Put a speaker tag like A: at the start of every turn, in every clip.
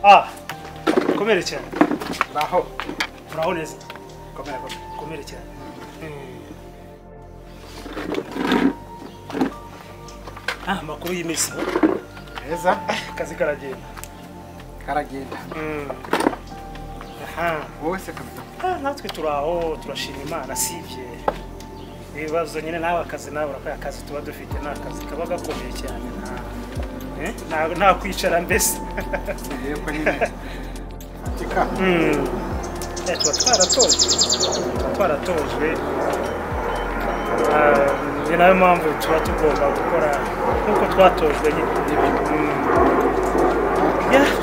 A: Ah, komere cyane.
B: Uraho.
A: Uraho neza. Komere cyane. Ah, makuru y'imisi.
B: Neza.
A: Kazi karagenda.
B: Karagenda.
A: Aha.
B: Wowe se kabita.
A: Ah, natwe turaho turashima Imana sivye. Ibibazo nyine nawe akazi nawe urakaye akazi tuba dufite n'akazi kaba gakomeye cyane. Nta kwicara mbese.
B: Yego nyine. Tika.
A: Tuba twaratojwe. Ni nayo mpamvu tuba tugomba gukora nk'uko twatojwe nyine.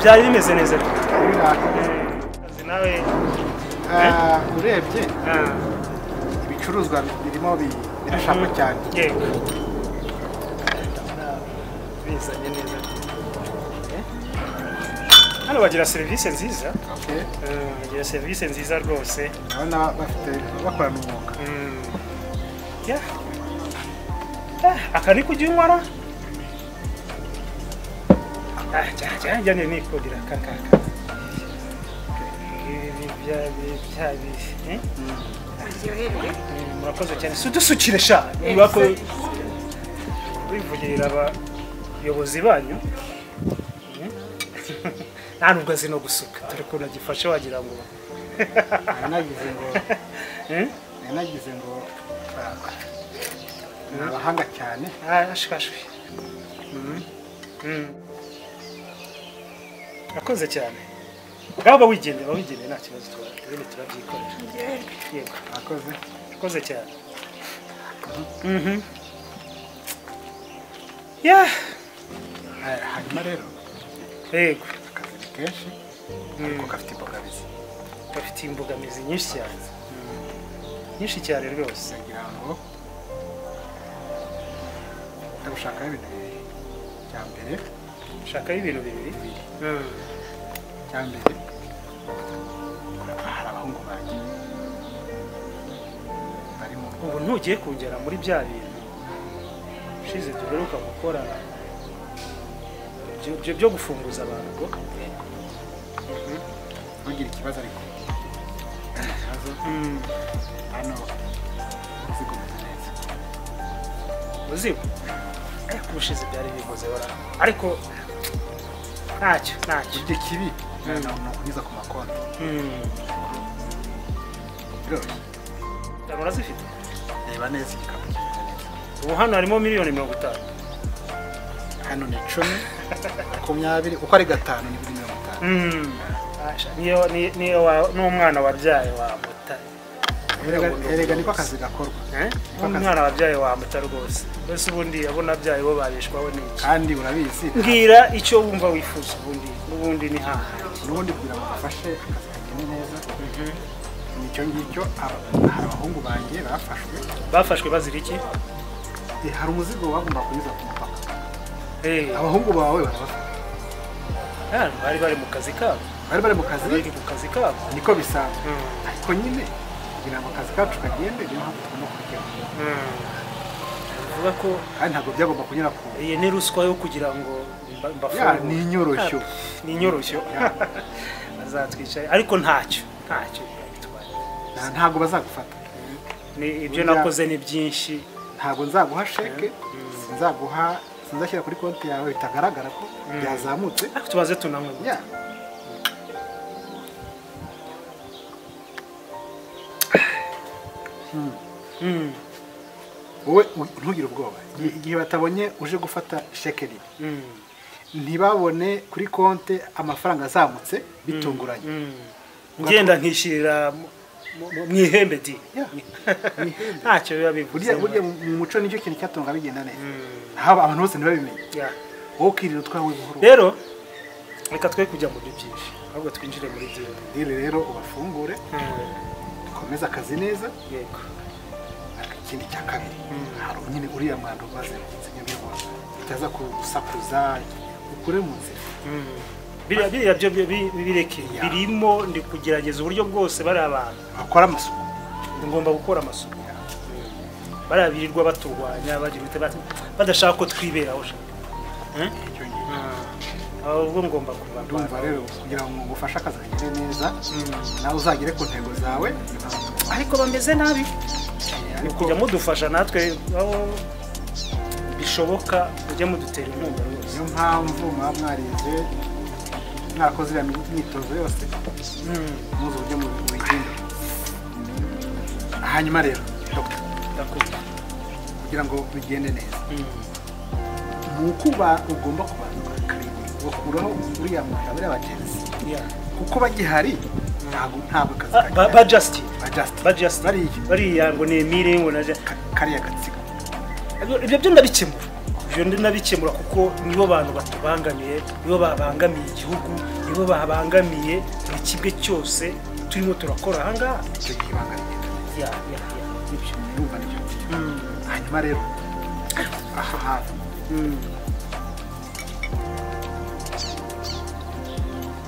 A: Byari bimeze neza. Kazi nawe
B: urebye ibicuruzwa birimo birashaka cyane.
A: Yego. Bizanye neza. Hano bagira serivisi nziza.
B: Okay.
A: Bagira serivisi nziza rwose.
B: Abana bafite bakora mu mwuga.
A: Aka ni kujya unywara? Jyane nikodera kakaka. Murakoze cyane. Sudusukire sha. Nibako wivugirira abayobozi banyu. Nta nubwo azi no gusuka. Turi ko nagifashe wagira ngo.
B: Nagize ngo abahanga cyane.
A: Ashikashwe. Akoze cyane. Ngaba wigende nta kibazo twari turabyikorera. Yego. Akoze cyane.
B: Hanyuma rero.
A: Yego.
B: Akazi kenshi. Ariko gafite imbogamizi.
A: Gafite imbogamizi nyinshi cyane. Nyinshi cyane rwose.
B: Kugira ngo ndagushaka ibintu bibiri. Cya mbere.
A: Shaka ibintu bibiri.
B: Cya mbere. Hari abahungu banjye. Barimo.
A: Ubu ntugiye kongera muri bya bintu. Ushize duheruka gukora byo gufunguza abantu ngo.
B: Ntugire ikibazo ariko. Hano uzigo neza.
A: Uzigo? Kubushize byari bigoze wara. Ariko ntacyo.
B: Ibyo kibi nakunyuza ku makonti.
A: Ndabona zifite.
B: Reba neza igikapu.
A: Ubu hano harimo miliyoni 50.
B: Hano ni 10, 20, uko ari 5 ni 50.
A: Niyo n'umwana wabyaye wa mutare.
B: Erega niko akazi gakorwa.
A: Umwana wabyaye wa mutare rwose. Bose ubundi abona byaye bo babishwaho n'iki.
B: Kandi urabizi.
A: Mbwira icyo wumva wifuza ubundi ni haha.
B: Nubundi kugira ngo ufashe akazi kagende neza. Nicyo ngicyo abahungu banjye
A: bafashwe bazira iki?
B: Hari umuzigo bagomba kunyuza ku mupaka. Abahungu bawe barabafata.
A: Bari mu kazi kabo.
B: Bari mu kazi?
A: Bari mu kazi kabo.
B: Niko bisanzwe. Ariko nyine kugira ngo akazi kacu kagende niyo mpamvu tugomba kujya.
A: Uvuga ko
B: kandi ntabwo byagomba kunyura ku.
A: Iyi ni ruswa yo kugira ngo
B: mbafungure. Ni inyoroshyo.
A: Ni inyoroshyo. Bazatwicaye ariko ntacyo.
B: Ntabwo bazagufata.
A: Ibyo nakoze ni byinshi.
B: Ntabwo nzaguha sheke. Sinzashyira kuri konti yawe bitagaragara ko byazamutse.
A: Tubaze tunamwe.
B: Wowe ntugire ubwoba. Igihe batabonye uje gufata sheke rimwe. Ntibabone kuri konti amafaranga azamutse bitunguranye.
A: Ngenda nkishirira mu ihembe di. Ntacyo biba bivuze.
B: Burya mu muco nicyo kintu cyatunga bigenda neza. Haba abantu bose ntibabimenye. Wowe ukirira utwawe buhoro.
A: Rero reka twe kujya mu byinshi. Ahubwo twinjire muri
B: dile rero ubafungure. Dukomeza akazi neza.
A: Yego.
B: Ikindi cya kabiri. Hari nyine uriya mwanda umaze kuzinyabira bose. Utaza kusakuza ukure mu nzira.
A: Biriya byo bireke birimo ndi kugerageza uburyo bwose bari abantu
B: bakora amasuku.
A: Ngomba gukora amasuku. Barabirirwa baturwanya bagira badashaka ko twiberaho.
B: icyo gihe
A: ubwo ngomba kuba
B: ndumva rero kugira ngo ngufashe akazi kagere neza nawe uzagere ku ntego zawe
A: ariko bameze nabi kujya mudufasha natwe aho bishoboka ujye mudutera inkunga rwose
B: niyo mpamvu muba mwarize mwakoze iriya myitozo yose muzi uburyo mubigenda hanyuma rero kugira ngo bigende neza ni uko ugomba kubanza bakuraho uriya mwanda bariya bagenzi kuko bagihari ntabwo akazi
A: bariya ngo ni emile ngo naje
B: kariya gatsiko
A: ibyo byo ndabikemura ndabikemura kuko nibo bantu batubangamiye nibo babangamiye igihugu nibo babangamiye buri kimwe cyose turimo turakora aha ngaha
B: icyo gihe bangamiye
A: nibyo
B: ndumva nibyo hanyuma rero aha hafi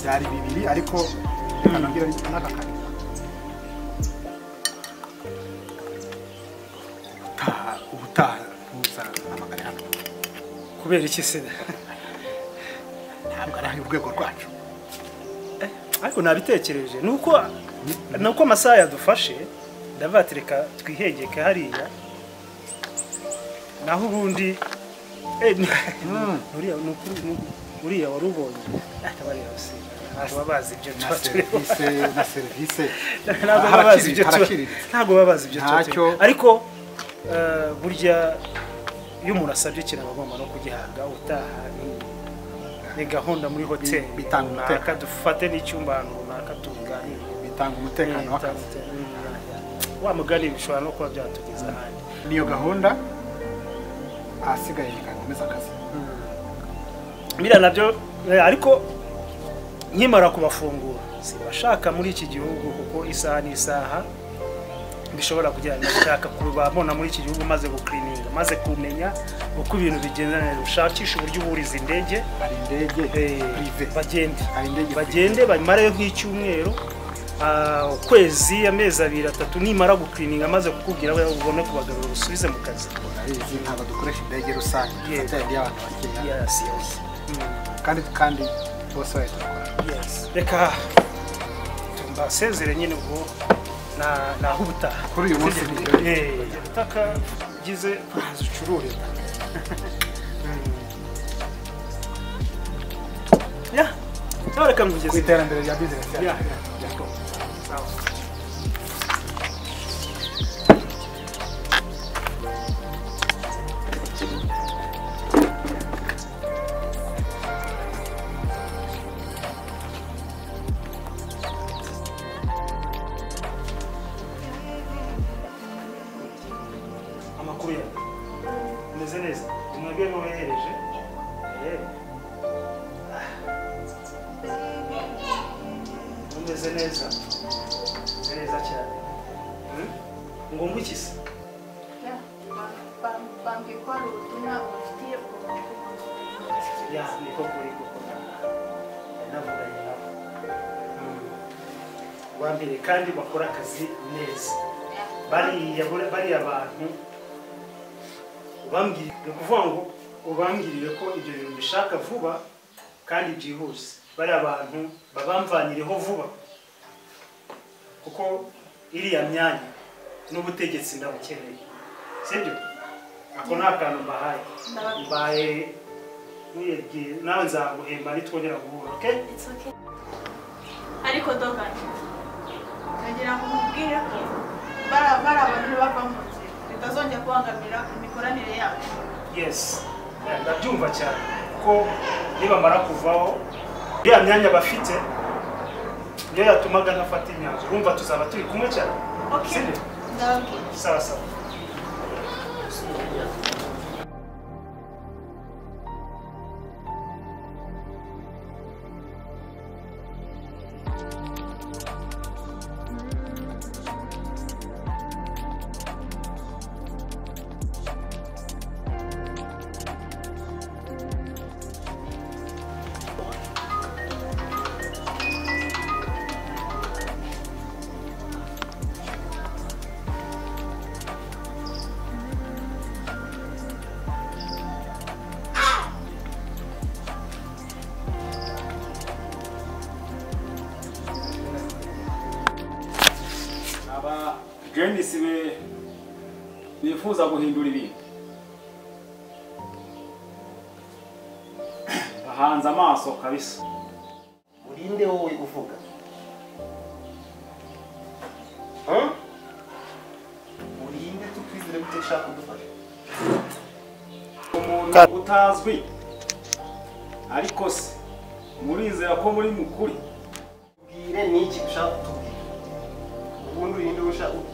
B: byari bibiri ariko kanongera n'aka kane ubutaha kuza amagana hano
A: kubera iki se
B: ntabwo ari urwego rwacu
A: ariko nabitekereje nuko amasaha yadufashe ndavatereka twihengeke hariya naho ubundi uriya warubonye ntabwo babazi ibyo
B: na serivisi
A: ntabwo babazi ibyo ariko burya iyo umuntu asabye ikintu aba agomba no kugihanga utaha ni gahunda muri hoteli runaka dufate n'icyumba ahantu runaka tuganire
B: bitanga umutekano w'akazi
A: wa mugani bishobora no kuba byatugeza ahandi
B: niyo gahunda ahasigaye bigakomeza akazi
A: biriya nabyo ariko nkimara kubafungura sibashaka muri iki gihugu kuko isaha n'isaha bishobora kugira ngo nshaka kubabona muri iki gihugu maze guklininga maze kumenya uko ibintu bigenda neza ushakisha uburyo uburiza indege
B: hari indege prive
A: bagende bamareyo nk'icyumweru ukwezi amezi 2-3 nimara guklininga maze kukubwira aho ubone kubagarura usubize mu kazi
B: ntabwo dukoresha indege rusange y'abantu bakeya
A: yes
B: kandi bose bayitwara
A: reka tumbasezere nyine ubwo naho ubutaha
B: kuri uyu munsi
A: utaka gize zicurure reka ngugeze
B: ku iterambere rya business
A: amakuru yawe umeze neza umwebwe mubehereje umeze neza cyane ngo ngukise
C: bambikora ubutumwa bufitiye
A: niko kuri kuko navuganye nabo wambere kandi bakora akazi neza bariya bantu ubambwira ni ukuvuga ngo ubambwirire ko ibyo bintu bishaka vuba kandi byihuse bariya bantu babamvanireho vuba kuko iriya myanya n'ubutegetsi ndabukeneye sibyo ako ni akantu mbahaye nawe nzaguhemba nitwongera guhura okay
C: ariko dogani nagira ngo mubwire ko bari abantu bava mu nzira bitazongera kubangamira imikoranire yabo
A: yes ndabyumva cyane kuko nibamara kuvaho iriya myanya bafite niyo yatumaga ntafata imyanzuro urumva tuzaba turi kumwe cyane
C: okay ndababwira
A: sawa
D: abajenisi bifuza guhindura ibintu bahanze amaso kabisa.
E: urinde wowe uvuga urinde tukwizere ko ushaka kudufasha
D: umuntu utazwi ariko se murizera ko muri mukuri?
E: bwire niki ushaka kutubwira ubundi urinde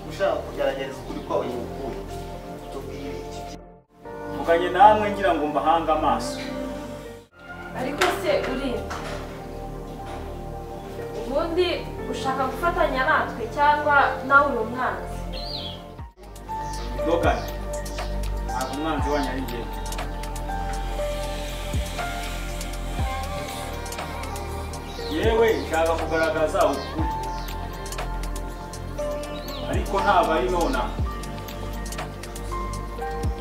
E: ushaka kugerageza ukuri kwawe ni ukuri tubwire iki
D: mvuganye namwe ngira ngo mbahanga amaso.
F: ariko se urinde ubundi ushaka gufatanya natwe cyangwa nawe uri umwanzi?
D: Dogani ntabwo umwanzi wanyu ari njye. yewe nshaka kugaragaza ukuri ariko ntabwo ari nonaha.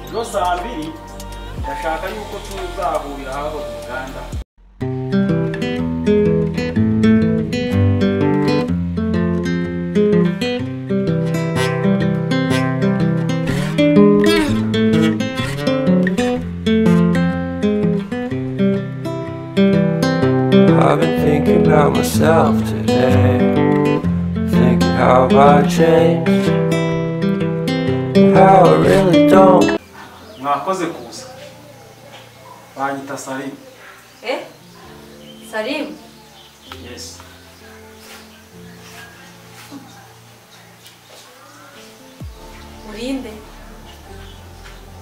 D: ejo saa 2 ndashaka yuko tuzahurira aho mu Uganda.
G: I've been thinking about myself today, thinking how I changed, how I really don't.
D: Mwakoze kuza. Banyita Salim.
F: Salim?
D: Yes.
F: Urinde?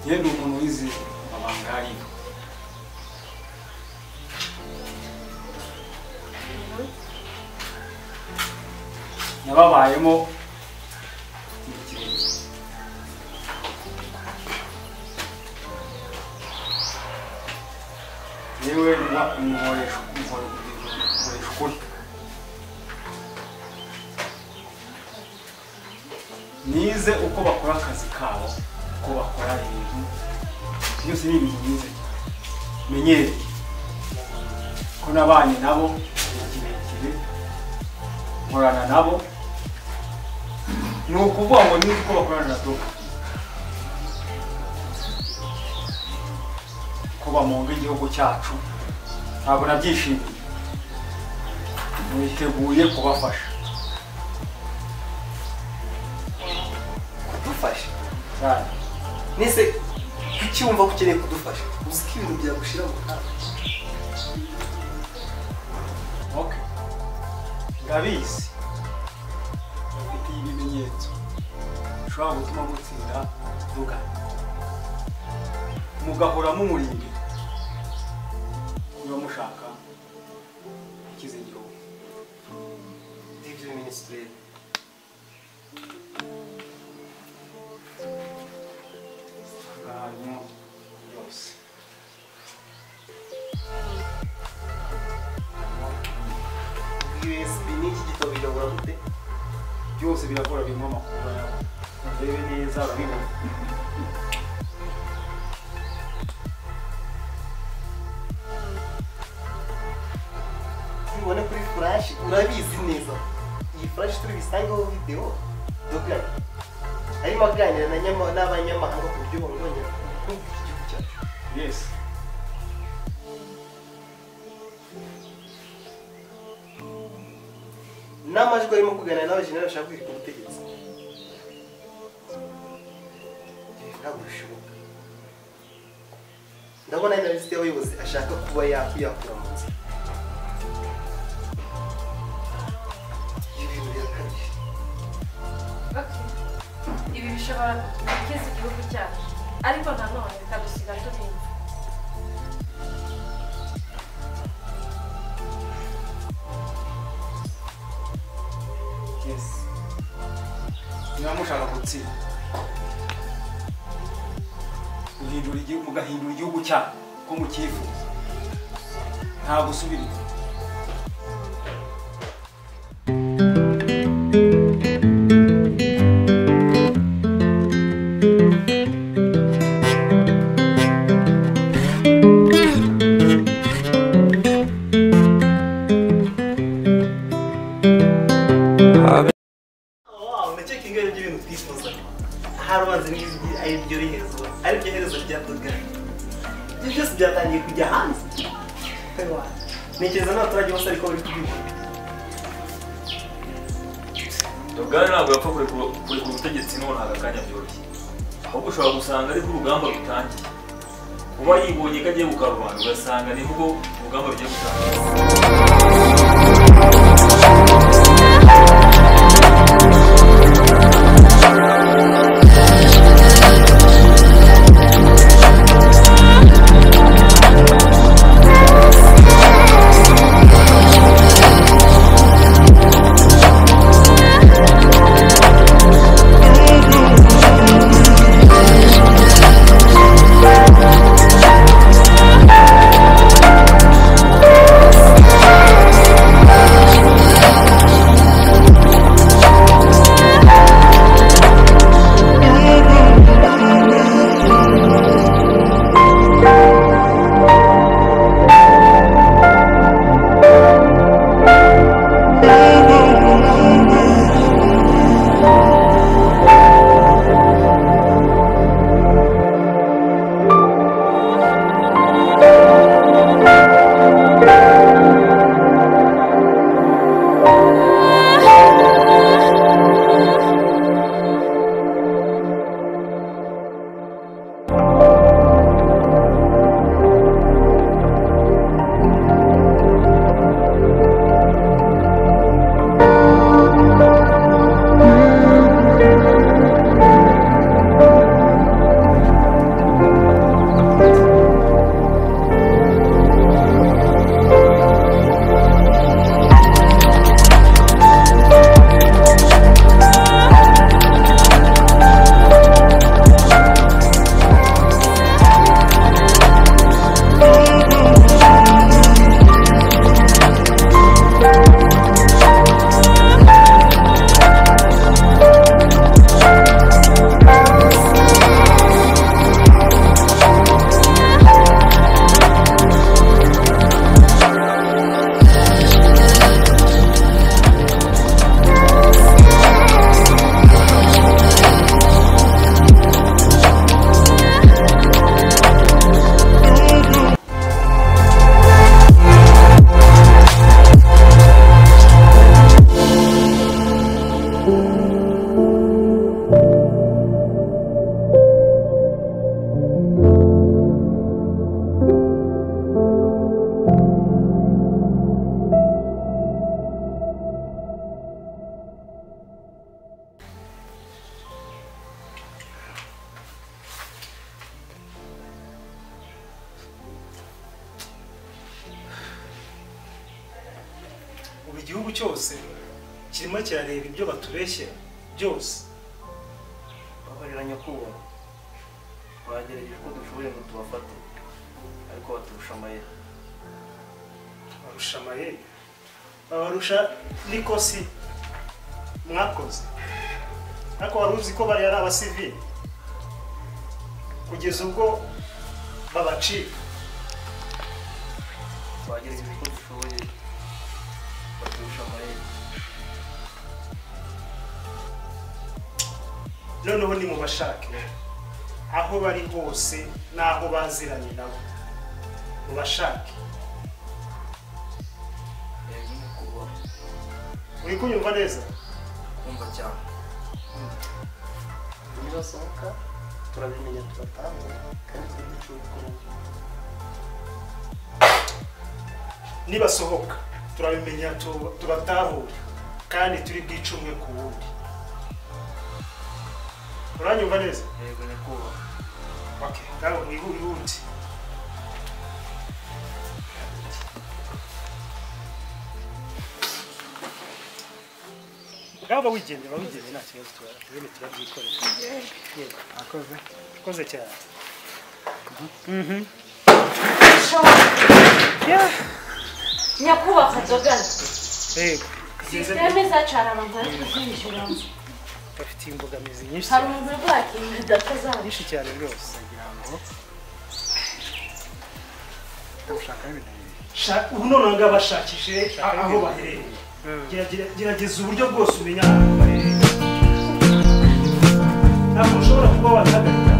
D: Yenda umuntu wize amabanga hariya. Nababayemo yewe umuhoresha ukuri. Nize uko bakora akazi kabo, uko bakora ibintu byose ni ibintu nize menyere ko nabanye nabo kirekire nkorana nabo. Ni ukuvuga ngo nize uko bakorana na Doka ko bamunga igihugu cyacu ntabwo nabyishimiye. Niteguye kubafasha.
E: kudufasha
D: cyane.
E: nise kucyumva ko ukeneye kudufasha uzi ko ibintu byagushira mu kaga.
D: Okay. Ndabizi. Mfite ibimenyetso bishobora gutuma mutsinda Doka. Mugahora mumurinde niba mushaka ikize igihugu.
E: Divyo Ministry
D: harimo byose.
E: USB n'iki gitabo birabura gute?
D: Byose birakora birimo amakuru yawe. Urebe neza urabibona.
E: Ubone kuri flash urabizi neza. Iyi flash turi bisangaho video Doka arimo aganira n'abanyamahanga ku buryo bongera kumva igihugu cyacu.
D: Yes.
E: N'amajwi arimo kuganira n'abajenerali bashaka kwirika ubutegetsi. Ntabwo bishoboka. Ndabona ari na liste y'abayobozi ashaka kuba yakuyakura mu nzira. Ibintu birakabije.
F: Ibi bishobora gukiza igihugu cyacu ariko nanone bikadusiga turinze.
D: Yes. Niba mushaka gutsinda mugahindura igihugu cyanyu ko mucyifuza nta gusubira inyuma.
E: Wow, ndakeka ingano y'ibintu twifuza ntekereza n'abaturage bose ariko bari kubibona.
H: Dogana ntabwo yapfa kurekura ubutegetsi none akanya byoroshye, ahubwo ushobora gusanga ariko urugamba rutangiye, kuba yibonye ko agiye gukarubanda ugasanga nibwo urugamba rugiye gutangira.
A: ubu igihugu cyose kirimo kirareba ibyo batubeshyera byose.
E: babarira nyakubahwa, twagerageje uko dushoboye ngo tubafate ariko baturusha amayeri.
A: Barusha amayeri, babarusha n'ikosi mwakoze, ariko wari uzi ko bari ari abasivili kugeza ubwo babacika.
E: twagerageje uko dushoboye baturusha amayeri.
A: noneho ni mu bashake aho bari hose n'aho baziranye nabo, mu bashake. uri kunyumva neza?
E: kumva cyane. nibasohoka turabimenya tubatanga kandi tubicukura.
A: nibasohoka turabimenya tubatahure kandi turi bwicumwe ku wundi. uranyumva neza?
E: yego nyakubahwa.
A: Okay, ngaho mwihute. Ngaba wigendera nta kibazo turabyikorera. Yego, akoze cyane.
F: nyakubahwa Dogana.
A: Yego.
F: Sisiteme zacu hari abantu bari kuzishyuramo.
A: Bafite imbogamizi nyinshi.
F: Hari umuntu urwakiye data zabo.
A: Nyinshi cyane rwose. Ubu none ngo bashakishe aho baherereye. Gerageza uburyo bwose umenya aho baherereye. Ntabwo ushobora kuba watagarika.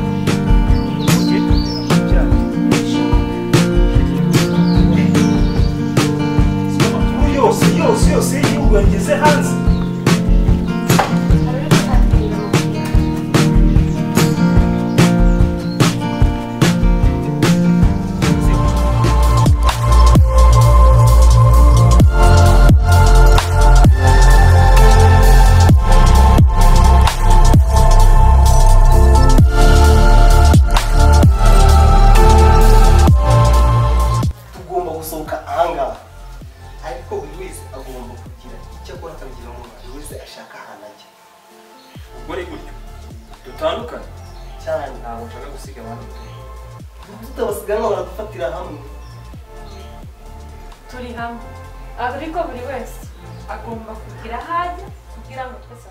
E: ariko buri wese agomba kugira icyo akora akabigira mu buri wese ashaka ahantu ajya
H: ubwo ari gutyo dutandukanye
E: cyane
H: ntabwo nshaka gusiga abandi
E: tutabasigaye ngo baradufatira hamwe
F: turi hamwe ariko buri wese agomba kugira aho ajya kugira ngo twese